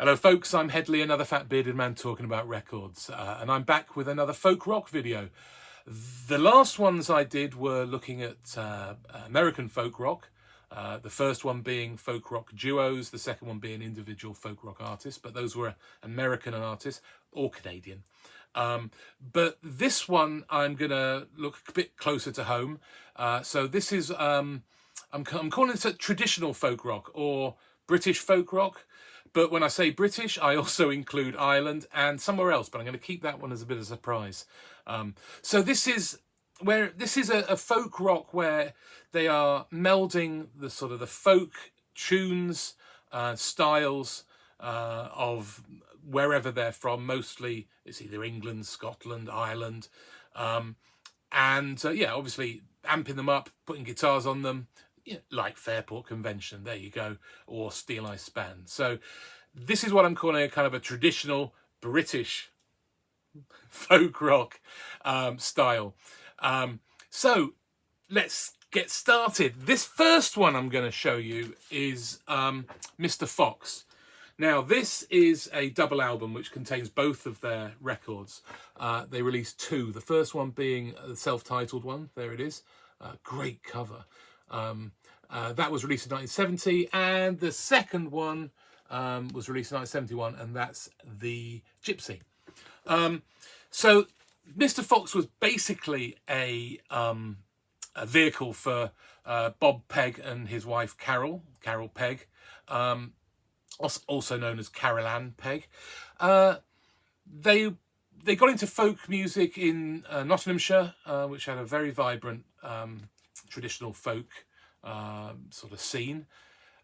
Hello folks, I'm Headley, another fat bearded man talking about records, and I'm back with another folk rock video. The last ones I did were looking at American folk rock, the first one being folk rock duos, the second one being individual folk rock artists, but those were American artists or Canadian. But this one I'm going to look a bit closer to home. So this is, I'm calling it traditional folk rock or British folk rock. But when I say British, I also include Ireland and somewhere else, but I'm going to keep that one as a bit of a surprise. So this is a folk rock where they are melding the sort of the folk tunes, styles of wherever they're from. Mostly it's either England, Scotland, Ireland, and yeah, obviously amping them up, putting guitars on them. Yeah, like Fairport Convention, there you go, or Steel Eye Span. So this is what I'm calling a kind of a traditional British folk rock style. So let's get started. This first one I'm going to show you is Mr. Fox. Now this is a double album which contains both of their records. They released two, the first one being the self-titled one, there it is, great cover. That was released in 1970, and the second one was released in 1971, and that's The Gypsy. So Mr. Fox was basically a vehicle for Bob Pegg and his wife Carol Pegg, also known as Carol Ann Pegg. They got into folk music in Nottinghamshire, which had a very vibrant traditional folk sort of scene,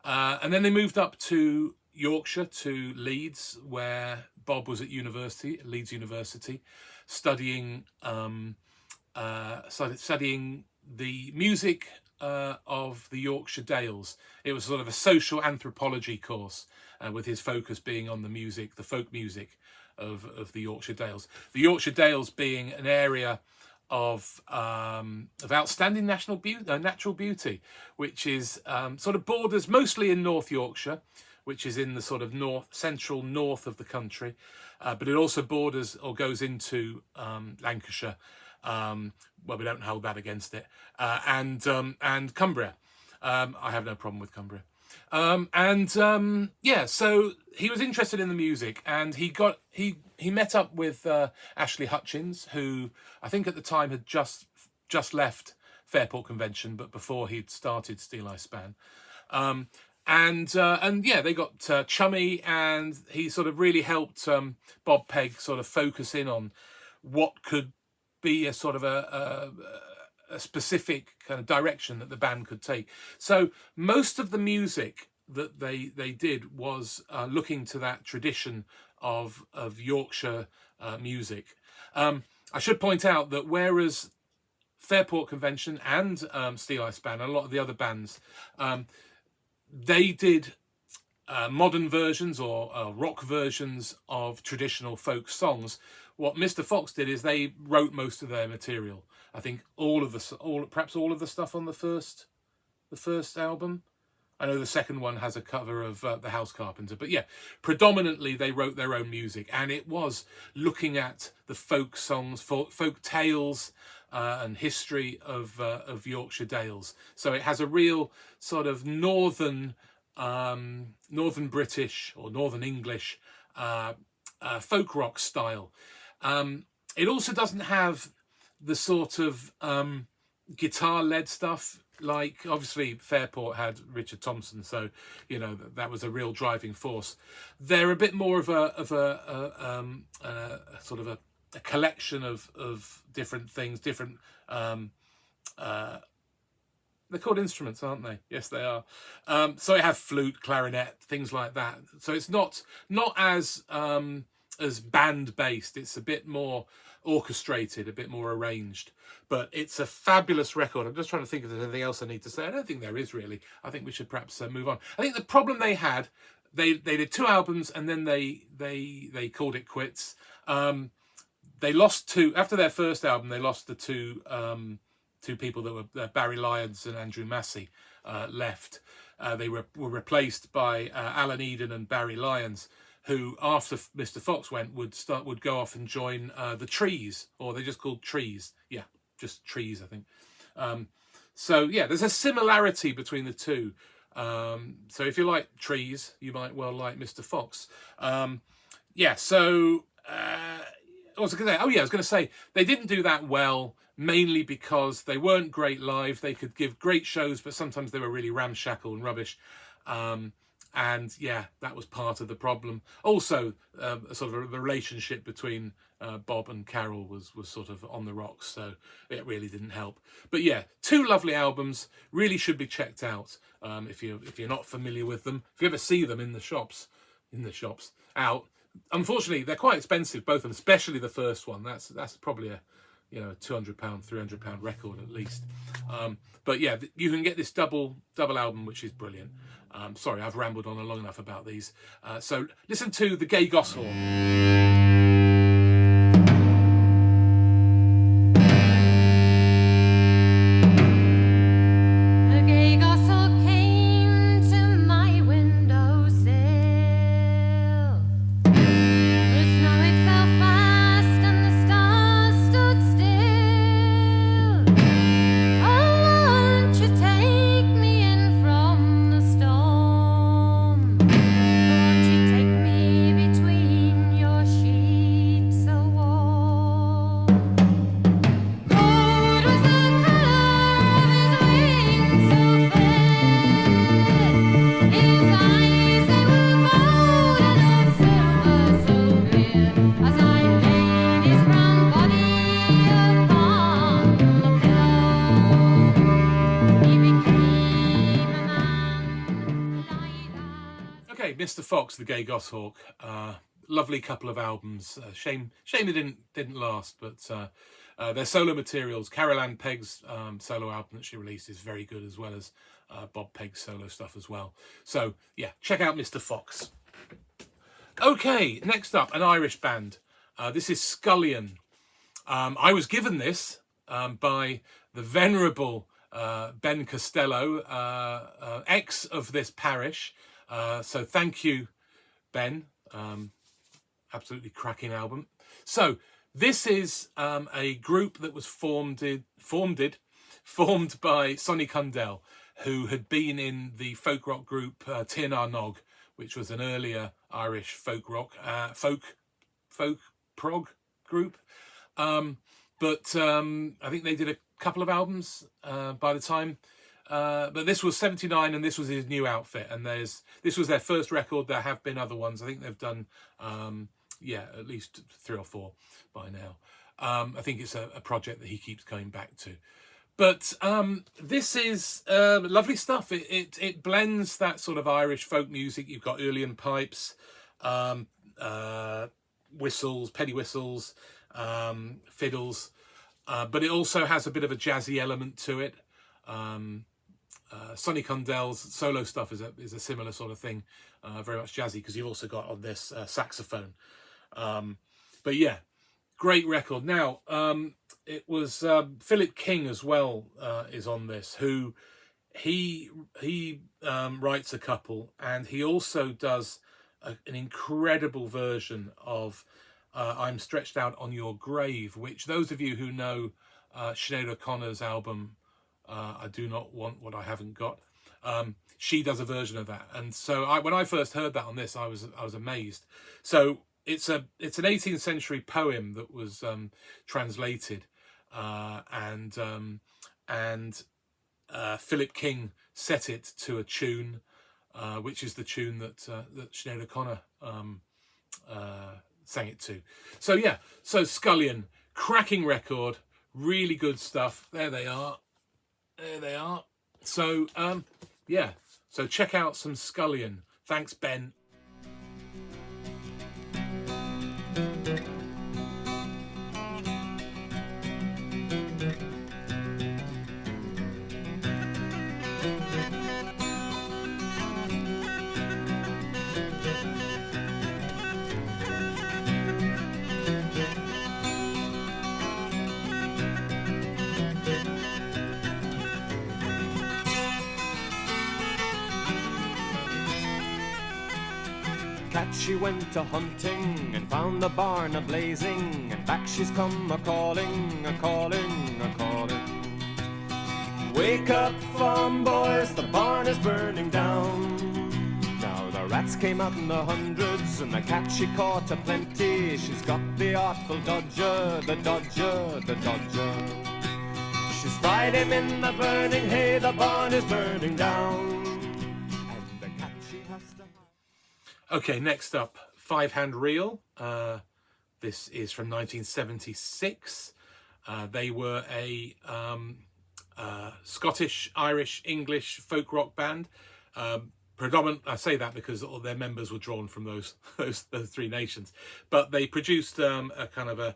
and then they moved up to Yorkshire, to Leeds, where Bob was at Leeds University, studying the music of the Yorkshire Dales. It was sort of a social anthropology course, with his focus being on the folk music of the Yorkshire Dales. The Yorkshire Dales being an area of outstanding natural beauty, which is sort of borders mostly in North Yorkshire, which is in the sort of central north of the country, but it also borders or goes into Lancashire. Well, we don't hold that against it, and Cumbria. I have no problem with Cumbria. Yeah, so he was interested in the music, and he met up with Ashley Hutchins, who I think at the time had just left Fairport Convention, but before he'd started Steel Eye Span. And yeah, they got chummy, and he sort of really helped Bob Pegg sort of focus in on what could be a sort of a specific kind of direction that the band could take. So most of the music that they did was looking to that tradition of Yorkshire music. I should point out that whereas Fairport Convention and Steel Eye Span and a lot of the other bands, they did modern versions or rock versions of traditional folk songs, what Mr. Fox did is they wrote most of their material. I think perhaps all of the stuff on the first album. I know the second one has a cover of The House Carpenter, but yeah, predominantly they wrote their own music, and it was looking at the folk songs, folk tales, and history of Yorkshire Dales. So it has a real sort of northern British or northern English folk rock style. It also doesn't have the sort of guitar-led stuff, like obviously Fairport had Richard Thompson, so you know that was a real driving force. They're a bit more of a sort of a collection of different things, different they're called instruments, aren't they? Yes, they are. So it have flute, clarinet, things like that. So it's not as band based. It's a bit more orchestrated, a bit more arranged. But it's a fabulous record. I'm just trying to think if there's anything else I need to say. I don't think there is really. I think we should perhaps move on. I think the problem they had, they did two albums and then they called it quits. They lost two after their first album. They lost the two people that were Barry Lyons and Andrew Massey left. They were replaced by Alan Eden and Barry Lyons, who after Mr. Fox went would go off and join the Trees, or they're just called Trees. Yeah, just Trees, I think. So yeah, there's a similarity between the two. So if you like Trees, you might well like Mr. Fox. Yeah, so what was I going to say? Oh yeah, I was going to say they didn't do that well, mainly because they weren't great live. They could give great shows, but sometimes they were really ramshackle and rubbish. And yeah, that was part of the problem. Also, sort of the relationship between Bob and Carol was sort of on the rocks, so it really didn't help. But yeah, two lovely albums, really should be checked out if you're not familiar with them. If you ever see them in the shops, out. Unfortunately, they're quite expensive, both of them, especially the first one. That's probably a £200, £300 record at least. But yeah, you can get this double album, which is brilliant. Sorry, I've rambled on long enough about these. So listen to the Gay Goshawk. Mr. Fox, the Gay Goshawk, lovely couple of albums. Shame they didn't last, but their solo materials. Carol Ann Pegg's solo album that she released is very good, as well as Bob Pegg's solo stuff as well. So yeah, check out Mr. Fox. Okay, next up, an Irish band. This is Scallion. I was given this by the venerable Ben Costello, ex of this parish. So thank you, Ben. Absolutely cracking album. So this is a group that was formed by Sonny Cundell, who had been in the folk rock group Tir Nog, which was an earlier Irish folk rock folk prog group. But I think they did a couple of albums by the time. But this was 79, and this was his new outfit, and this was their first record. There have been other ones. I think they've done at least 3 or 4 by now. I think it's a project that he keeps going back to. But this is lovely stuff. It blends that sort of Irish folk music. You've got Uilleann pipes, whistles, penny whistles, fiddles, but it also has a bit of a jazzy element to it. Sonny Cundell's solo stuff is a similar sort of thing, very much jazzy, because you've also got on this saxophone. But yeah, great record. Now, it was Philip King as well is on this, who he writes a couple, and he also does an incredible version of I'm Stretched Out on Your Grave, which those of you who know Sinead O'Connor's album I Do Not Want What I Haven't Got, she does a version of that. And so when I first heard that on this, I was amazed. So it's an 18th century poem that was translated, and Philip King set it to a tune, which is the tune that Sinead O'Connor sang it to. So yeah, so Scallion, cracking record, really good stuff. There they are. So yeah, so check out some Scallion. Thanks, Ben. cat she went a hunting and found the barn a blazing, and back she's come a calling, a calling, a calling. Wake up, farm boys, the barn is burning down. Now the rats came out in the hundreds, and the cat she caught a plenty. She's got the artful dodger, the dodger, the dodger. She's fried him in the burning hay, the barn is burning down. And the cat she has to... Okay, next up, Five Hand Reel. This is from 1976. They were a Scottish, Irish, English folk rock band. Predominant, I say that because all their members were drawn from those three nations. But they produced a kind of a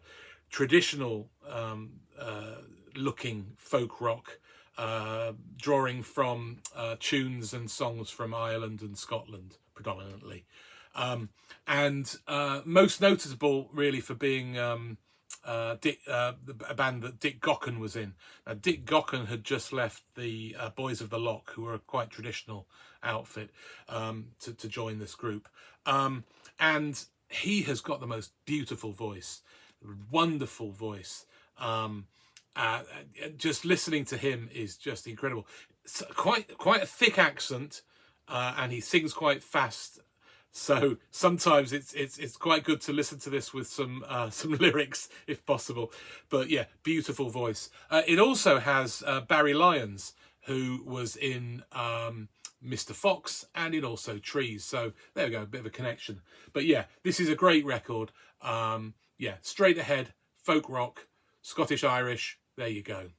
traditional looking folk rock, drawing from tunes and songs from Ireland and Scotland predominantly. And most noticeable really for being a band that Dick Gaughan was in. Now, Dick Gaughan had just left the Boys of the Lock, who were a quite traditional outfit, to join this group. And he has got the most beautiful voice, wonderful voice. Just listening to him is just incredible. It's quite a thick accent, and he sings quite fast. So sometimes it's quite good to listen to this with some lyrics if possible. But yeah, beautiful voice. It also has Barry Lyons, who was in Mr. Fox, and in also Trees. So there we go, a bit of a connection. But yeah, this is a great record. Yeah, straight ahead, folk rock, Scottish Irish. There you go.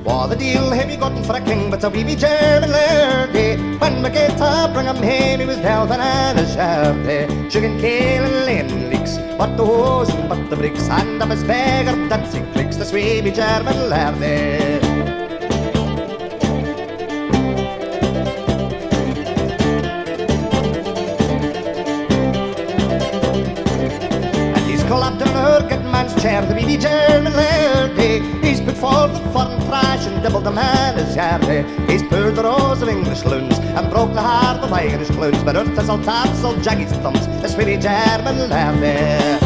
What the deal have you gotten for a king but a wee German lairdy? When we get to bring him home, he was delving on a shardy. Sugar kale and lemon leeks, but the hose and but the bricks, and of his beggar dancing tricks, the wee German lairdy. Clapped in her good man's chair, the wee German lairdy. He's put forth the foreign trash and doubled the man his yardy. He's poured the rose of English loons and broke the heart of Irish clowns. But earth thistle taps, all jaggy's thumbs, this wee German lairdy.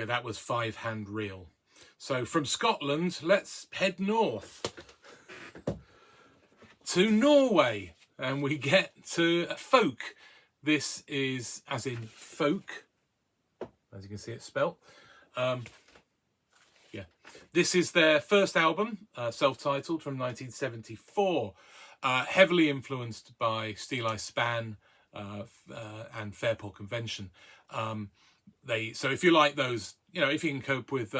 That was Five Hand Reel. So from Scotland, let's head north to Norway, and we get to folk. This is as in folk, as you can see it's spelt. Yeah, this is their first album, self-titled, from 1974, heavily influenced by Steel Eye Span and Fairport Convention. So if you like those, if you can cope with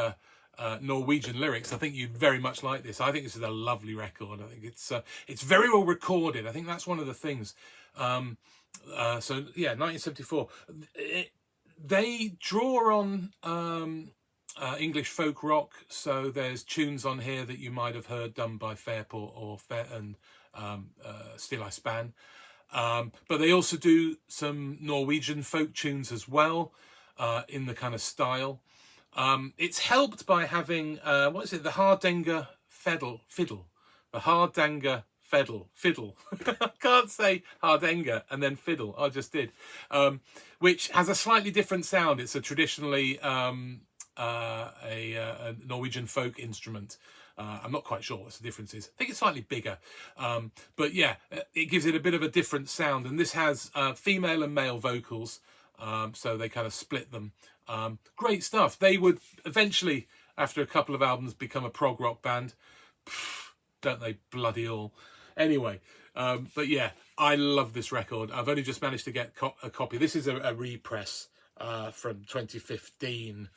Norwegian lyrics, I think you'd very much like this. I think this is a lovely record. I think it's very well recorded. I think that's one of the things. So yeah, 1974. They draw on English folk rock. So there's tunes on here that you might have heard done by Fairport or Steel Eye Span. But they also do some Norwegian folk tunes as well. In the kind of style. It's helped by having, the Hardanger fiddle. The Hardanger fiddle. I can't say Hardanger and then fiddle, I just did. Which has a slightly different sound. It's a traditionally a Norwegian folk instrument. I'm not quite sure what the difference is. I think it's slightly bigger. But yeah, it gives it a bit of a different sound. And this has female and male vocals. So they kind of split them. Great stuff. They would eventually, after a couple of albums, become a prog rock band. Don't they bloody all? Anyway, but yeah, I love this record. I've only just managed to get a copy. This is a repress from 2015.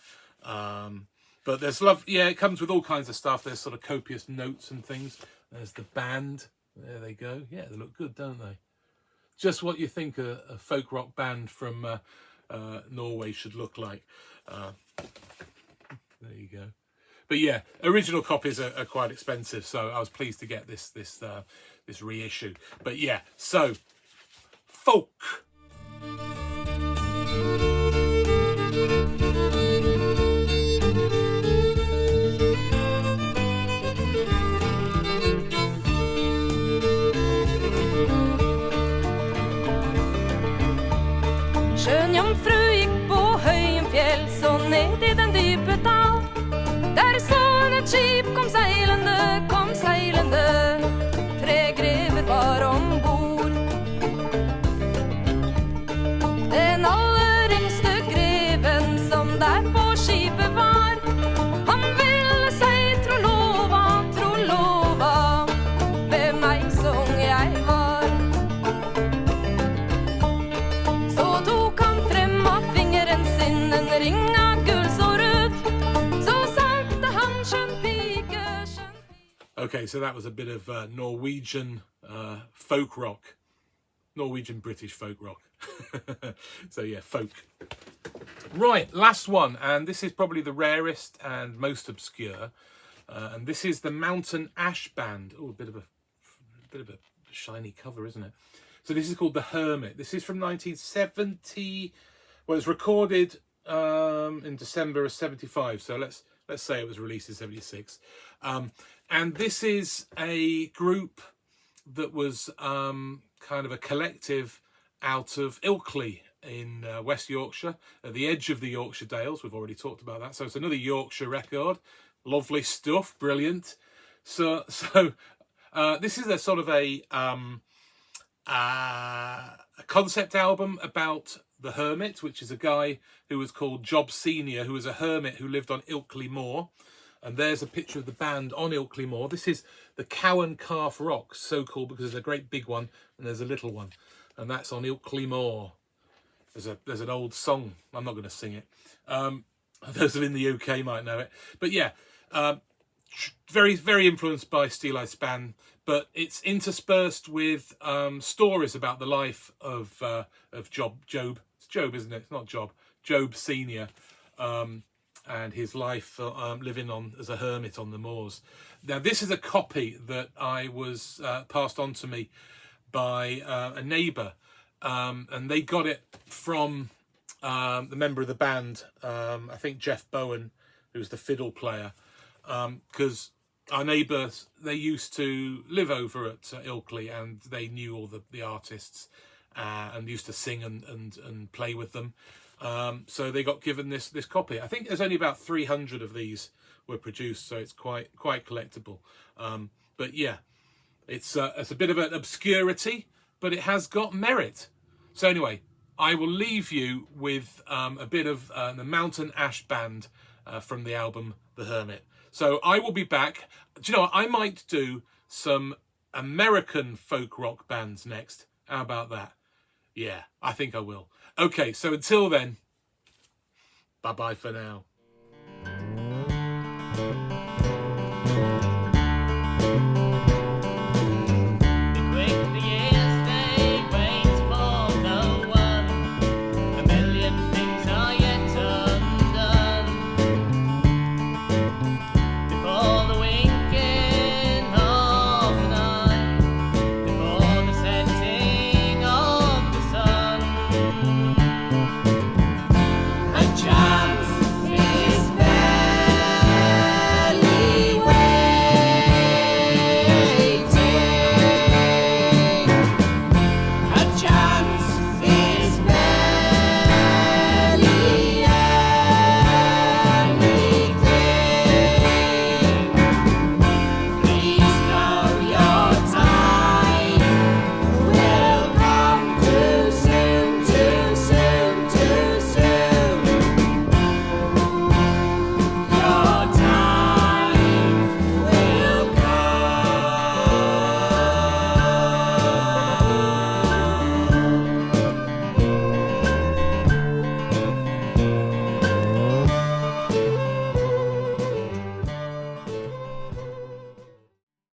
But there's love. Yeah, it comes with all kinds of stuff. There's sort of copious notes and things. There's the band. There they go. Yeah, they look good, don't they? Just what you think a folk rock band from Norway should look like. There you go. But yeah, original copies are quite expensive, so I was pleased to get this reissue. But yeah, so folk. Skjønn jomfru gikk på Høyenfjell, så ned i den dype dal. Der så hun et skip kom seilende, 3 grever var ombord. Den aller yngste greven som der på skipet var, han ville seg trolova, ved meg som jeg var. Så tok han frem av fingeren sin en ring av gull så rød, så sagte han skjønn pike. Okay, so that was a bit of Norwegian folk rock. Norwegian British folk rock. So yeah, folk. Right, last one, and this is probably the rarest and most obscure. And this is the Mountain Ash Band. Oh, a bit of a shiny cover, isn't it? So this is called The Hermit. This is from 1970. Well, it's recorded in December of 75. So let's say it was released in 76. And this is a group that was kind of a collective out of Ilkley in West Yorkshire, at the edge of the Yorkshire Dales. We've already talked about that. So it's another Yorkshire record. Lovely stuff, brilliant. So this is a sort of a concept album about the hermit, which is a guy who was called Job Senior, who was a hermit who lived on Ilkley Moor. And there's a picture of the band on Ilkley Moor. This is the Cow and Calf Rocks, so cool because there's a great big one and there's a little one, and that's on Ilkley Moor. There's an old song. I'm not going to sing it. Those in the UK might know it, but yeah, very, very influenced by Steel Eye Span, but it's interspersed with stories about the life of Job. It's Job, isn't it? It's not Job. Job Senior. And his life living as a hermit on the moors. Now, this is a copy that I was passed on to me by a neighbour, and they got it from the member of the band, I think Jeff Bowen, who's the fiddle player, because our neighbours, they used to live over at Ilkley, and they knew all the artists and used to sing and play with them. So they got given this copy. I think there's only about 300 of these were produced, so it's quite collectible. But yeah, it's a bit of an obscurity, but it has got merit. So anyway, I will leave you with a bit of the Mountain Ash Band from the album The Hermit. So I will be back. Do you know what? I might do some American folk rock bands next. How about that? Yeah, I think I will. Okay, so until then, bye-bye for now.